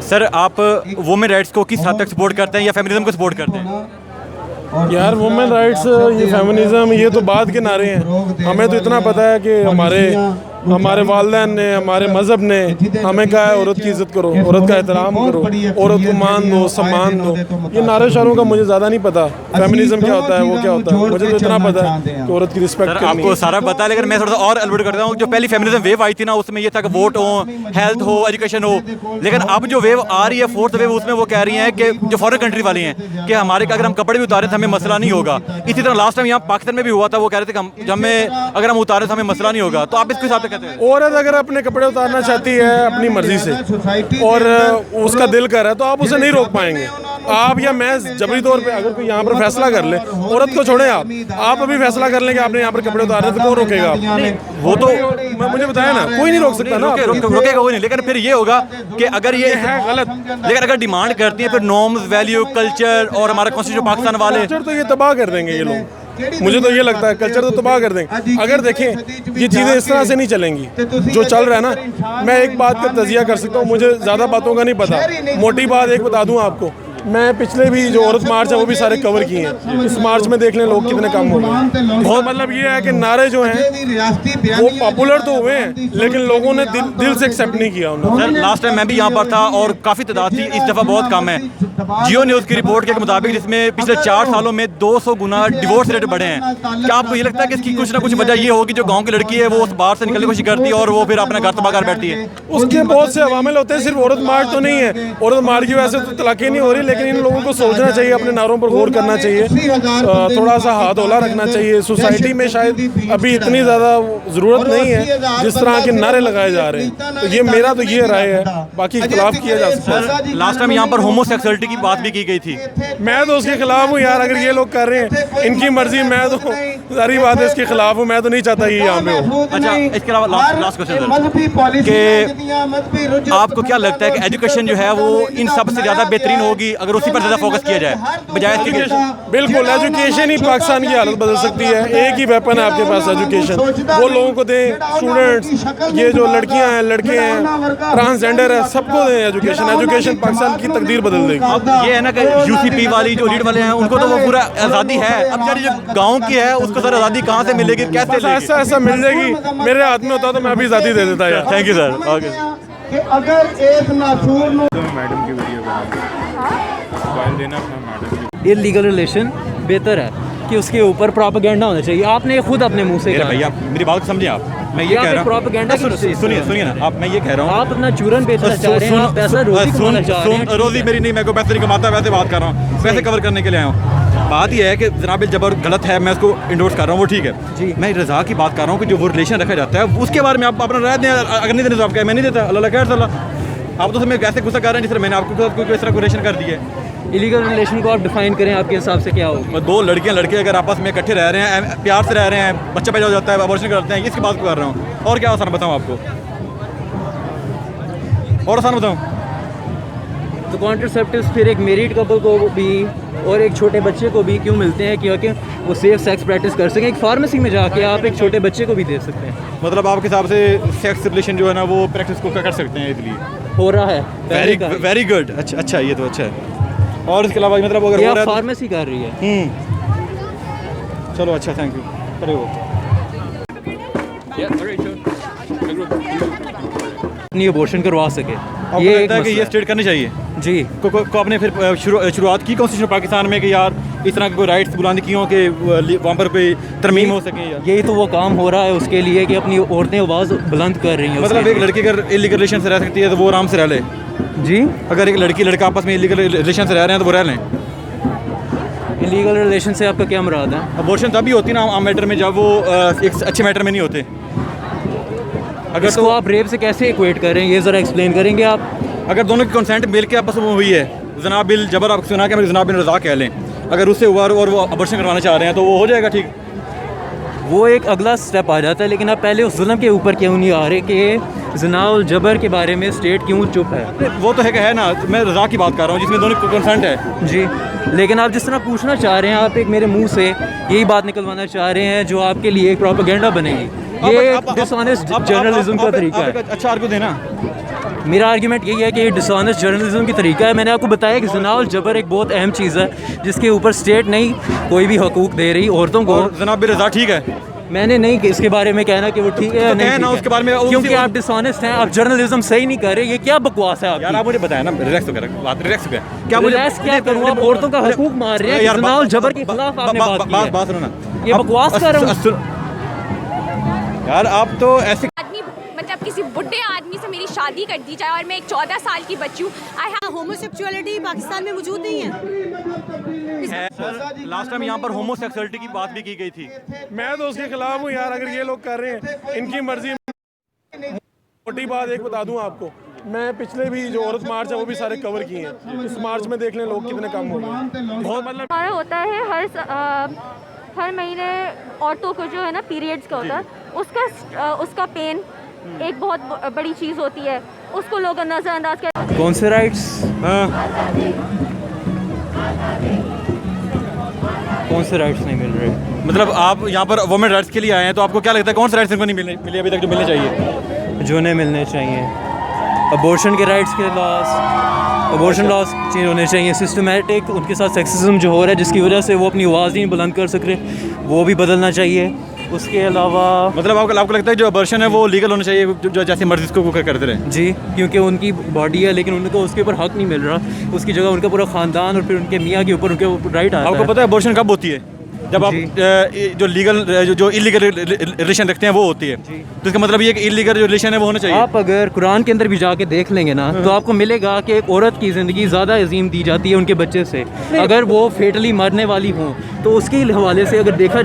Sir, आप women rights को किस हद तक सपोर्ट करते हैं या फेमिनिज्म को सपोर्ट करते हैं? यार वुमेन राइट्स, ये फेमिनिज्म, ये तो बाद के नारे हैं। हमें तो इतना पता है कि हमारे वालिदैन ने, हमारे मज़हब ने हमें कहा है औरत की इज़्ज़त करो, औरत का एहतराम करो, औरत को मान दो, सम्मान दो। ये नारे शारों का मुझे ज़्यादा नहीं पता फेमिनिज्म क्या होता है, वो क्या होता है। मुझे तो इतना पता है कि औरत की रिस्पेक्ट करनी है। आपको सारा पता है, लेकिन मैं थोड़ा सा और एलबोरेट करता हूँ। जो पहली फेमिनिज्म वेव आई थी ना, उसमें ये था कि वोट हो, हेल्थ हो, एजुकेशन हो। लेकिन अब जो वेव आ रही है, फोर्थ वेव, उसमें वो कह रही हैं कि जो फॉरेन कंट्री वाली हैं कि हमारे अगर हम कपड़े भी उतारे तो हमें मसला नहीं होगा। इसी तरह लास्ट टाइम यहाँ पाकिस्तान में भी हुआ था, वो कह रहे थे कि अगर हम उतारे तो हमें मसला नहीं होगा। तो आप इसके हिसाब से कहते हैं औरत अगर अपने कपड़े उतारना चाहती है अपनी मर्जी से और उसका दिल कर रहा है तो आप उसे नहीं रोक पाएंगे। आप या मैं जबरी तौर पे अगर कोई यहाँ पर फैसला कर ले, औरत को छोड़े, आप अभी फैसला कर लें कि आपने यहाँ पर कपड़े उतारे तो कौन रोकेगा? वो तो मुझे बताया ना, कोई नहीं रोक सकता ना, रोकेगा कोई नहीं। लेकिन फिर ये होगा कि अगर ये है गलत, लेकिन अगर डिमांड करती है फिर नॉर्म्स, वैल्यू, कल्चर और हमारा कॉन्स्टिट्यूशन पाकिस्तान वाले, कल्चर तो ये तबाह कर देंगे ये लोग। मुझे तो ये लगता है कल्चर तो तबाह कर देंगे। अगर देखें ये चीज़ें इस तरह से नहीं चलेंगी जो चल रहा है ना। मैं एक बात का तजिया कर सकता हूँ, मुझे ज़्यादा बातों का नहीं पता। मोटी बात एक बता दूँ आपको, मैं पिछले भी जो औरत मार्च है वो भी सारे कवर किए हैं। इस मार्च में देख लें लोग कितने कम हो गए। बहुत मतलब ये है कि नारे जो हैं वो पॉपुलर तो हुए हैं लेकिन लोगों ने दिल से एक्सेप्ट नहीं किया उन्होंने। सर, लास्ट टाइम मैं भी यहाँ पर था और काफ़ी तादाद थी, इस दफ़ा बहुत कम है। जियो न्यूज़ की रिपोर्ट के मुताबिक जिसमें पिछले 4 सालों में 200 गुना डिवोर्स रेट बढ़े हैं। क्या आपको ये लगता है कि इसकी कुछ ना कुछ वजह ये होगी जो गाँव की लड़की है वो उस बाहर से निकलने की कोशिश करती है और वो फिर अपना घर तबाह कर बैठती है? उसके बहुत से अवामिल होते हैं, सिर्फ औरत मार्च तो नहीं है। औरत मार्च की वजह से तो तलाक़ें नहीं हो रही, लेकिन इन लोगों को सोचना चाहिए, अपने नारों पर गौर करना चाहिए, थोड़ा सा हाथ हौला रखना चाहिए। सोसाइटी में शायद अभी इतनी ज़्यादा ज़रूरत नहीं है जिस तरह के नारे लगाए जा रहे हैं। तो ये मेरा तो ये राय है, बाकी खिलाफ किया जा सकता है। लास्ट टाइम यहाँ पर होमोसेक्सुअलिटी की बात भी की गई थी। मैं तो उसके खिलाफ हूँ यार। अगर ये लोग कर रहे हैं इनकी मर्जी, मैं तो सारी बात है इसके खिलाफ हूँ। मैं तो नहीं चाहता ये यहाँ पे हो। अच्छा, इसके अलावा लास्ट क्वेश्चन कि आपको क्या लगता है कि एजुकेशन जो है वो इन सब से ज़्यादा बेहतरीन होगी अगर उसी पर ज़्यादा फोकस किया जाए बजाय इसके? बिल्कुल, एजुकेशन ही पाकिस्तान की हालत बदल सकती है। एक ही वेपन है आपके पास, एजुकेशन। वो लोगों को दें, स्टूडेंट्स, ये जो लड़कियां हैं, लड़के हैं, ट्रांसजेंडर है, सबको दें एजुकेशन। एजुकेशन पाकिस्तान की तकदीर बदल देगी। ये है ना कि यूसीपी वाली जो लीड वाले हैं उनको तो वो पूरा आज़ादी है। अब यार जो गाँव की है उसको सर आज़ादी कहाँ से मिलेगी, कैसे? ऐसा मिल जाएगी। मेरे हाथ में होता तो मैं भी आज़ादी दे देता यार। Thank you sir. ओके। अगर एक नासूर मैडम की वीडियो मोबाइल देना अपना मैडम की। इल्लीगल रिलेशन बेहतर है कि उसके ऊपर प्रोपेगेंडा होना चाहिए। आपने खुद अपने मुंह से कहा। भैया मेरी बात समझिए आप, मैं ये कह रहा हूँ प्रोपेगेंडा। सुनिए ना आप, मैं ये कह रहा हूँ आप अपना चूरन बेचना चाह रहे हैं, आप पैसा रोजी कमाना चाह रहे हैं। रोजी मेरी नहीं, मैं को पैसे नहीं कमाता, वैसे बात कर रहा हूँ, वैसे कवर करने के लिए आया हूँ। बात यह है कि जनाब जबर गलत है, मैं उसको इंडोर्स कर रहा हूँ, वो ठीक है जी। मैं रज़ा की बात कर रहा हूँ कि जो वो रिलेशन रखा जाता है उसके बारे में आप अपना राय दें। अगर नहीं देने तो आप क्या, मैं नहीं देता, अल्लाह खैर सल्लाह। आप तो उसमें कैसे गुस्सा कर रहे हैं जिस तरह मैंने आपको इस तरह रिलेशन कर दिया है। इलीगल रिलेशन को आप डिफाइन करें, आपके हिसाब से क्या होगा? दो लड़कियां लड़के अगर आपस में इकट्ठे रह रहे हैं, प्यार से रह रहे हैं, बच्चा पैदा हो जाता है, अबॉर्शन करते हैं, इसकी बात कर रहा हूँ। और क्या आसान बताऊँ आपको, और आसान बताऊँ? तो कॉन्ट्रासेप्टिव्स फिर एक मैरिड कपल को भी और एक छोटे बच्चे को भी क्यों मिलते हैं? क्योंकि वो सेफ सेक्स प्रैक्टिस कर सकें। एक फार्मेसी में जाके आप एक छोटे बच्चे को भी दे सकते हैं। मतलब आपके हिसाब से सेक्स रिलेशन जो है ना वो प्रैक्टिस को कर सकते हैं, इसलिए हो रहा है। Very good. अच्छा ये तो अच्छा है। और इसके अलावा मतलब अगर हो रहा है फार्मेसी कर रही है। चलो अच्छा, थैंक यू। करे वो अपनी अबॉर्शन करवा सके, ये लगता है कि ये स्टेट करनी चाहिए जी। को आपने फिर शुरुआत की कॉन्स्टिट्यूशन पाकिस्तान में कि यार इस तरह के कोई राइट्स बुलंद की हों कि वहाँ पर कोई तरमीम हो सके? यार यही तो वो काम हो रहा है उसके लिए कि अपनी औरतें आवाज़ बुलंद कर रही हैं। मतलब एक लड़की अगर इलीगल रिलेशन से रह सकती है तो वो आराम से रह ले जी। अगर एक लड़की लड़का आपस में इलीगल रिलेशन से रह रहे हैं तो वो रह लें। इलीगल रिलेशन से आपका क्या मुराद है? अबॉर्शन तभी होती है ना आम मैटर में, जब वो एक अच्छे मैटर में नहीं होते। अगर इसको आप रेप से कैसे इक्वेट कर रहे हैं, ये ज़रा एक्सप्लेन करेंगे आप? अगर दोनों की कंसेंट मिल के आपस में हुई है, जनाब बिल जबर आप सुना के जनाब बिन रज़ा कह लें, अगर उससे हुआ और वो अबॉर्शन करवाना चाह रहे हैं तो वो हो जाएगा ठीक। वो एक अगला स्टेप आ जाता है, लेकिन आप पहले उस जुल्म के ऊपर क्यों नहीं आ रहे कि ज़िना और जबर के बारे में स्टेट क्यों चुप है? वो तो है ना, मैं रज़ा की बात कर रहा हूँ जिसमें दोनों की कंसेंट है जी। लेकिन आप जिस तरह पूछना चाह रहे हैं, आप एक मेरे मुंह से यही बात निकलवाना चाह रहे हैं जो आपके लिए एक प्रोपेगेंडा बनेगी। ये डिसऑनेस्ट जर्नलिज्म का तरीका है। अच्छा आर्गू देना। मेरा आर्गुमेंट यही है कि ये डिसऑनेस्ट जर्नलिज्म की तरीका है। मैंने आपको बताया कि ज़िना और जबर एक बहुत अहम चीज़ है जिसके ऊपर स्टेट नहीं कोई भी हकूक़ दे रही औरतों को। जनाब बिन रज़ा ठीक है, मैंने नहीं कि इसके बारे में कहना कि वो ठीक है या नहीं ना ठीक उसके बारे में, है, क्योंकि आप डिसऑनेस्ट हैं, आप जर्नलिज्म सही नहीं कर रहे। ये क्या बकवास है यार, आप आपकी? मुझे बताया ना, रिलैक्स कर बात, रिलैक्स कर क्या रिलैक्स क्या करूँ? आप औरतों का हकूक़ मार रहे हैं, ज़िना और जबर के खिलाफ आपने बात की है। बात सुनो ना, ये बकवास कर रहा हूँ यार। आप तो ऐसे आदमी मतलब किसी बुढ़े आदमी से मेरी शादी कर दी जाए और मैं एक 14 साल की बच्ची हूँ। होमोसेक्सुअलिटी पाकिस्तान में मौजूद नहीं है। लास्ट टाइम यहाँ पर होमोसेक्सुअलिटी की बात भी की गई थी। मैं तो उसके खिलाफ हूँ यार, अगर ये लोग कर रहे हैं इनकी मर्जी। मोटी बात एक बता दूँ आपको, मैं पिछले भी जो औरत मार्च है वो भी सारे कवर किए हैं। इस मार्च में देख लें लोग कितने कम हो गए। बहुत मतलब हमारा होता है हर महीने औरतों को जो है ना पीरियड्स का होता है, उसका पेन एक बहुत बड़ी चीज़ होती है, उसको लोग नज़रअंदाज कर। कौन से राइट्स? कौन से राइट्स नहीं मिल रहे? मतलब आप यहाँ पर वुमेन राइट्स के लिए आए हैं, तो आपको क्या लगता है कौन से राइट्स इनको नहीं मिले अभी तक जो मिलने चाहिए? जो नहीं मिलने चाहिए। अबॉर्शन के राइट्स के लॉस, अबॉर्शन लॉस चेंज होने चाहिए। सिस्टमेटिक उनके साथ सेक्सिज्म जो हो रहा है जिसकी वजह से वो अपनी आवाज़ नहीं बुलंद कर सक रहे, वो भी बदलना चाहिए। उसके अलावा मतलब आपको लगता है जो अबॉर्शन है वो लीगल होना चाहिए, जो जैसे मर्जी उसको करते रहे? जी, क्योंकि उनकी बॉडी है लेकिन उनको उसके ऊपर हक नहीं मिल रहा। उसकी जगह उनका पूरा ख़ानदान और फिर उनके मियाँ के ऊपर उनके राइट आता है। आपको पता है अबॉर्शन कब होती है? जब आप जो लीगल जो इलीगल रिलेशन रखते हैं वो होती है। तो इसका मतलब ये कि इलीगल जो रिलेशन है वो होना चाहिए। आप अगर कुरान के अंदर भी जाके देख लेंगे ना तो आपको मिलेगा कि एक औरत की ज़िंदगी ज़्यादा अजीम दी जाती है उनके बच्चे से। अगर वो फेटली मरने वाली हों तो उसके हवाले से अगर देखा जाए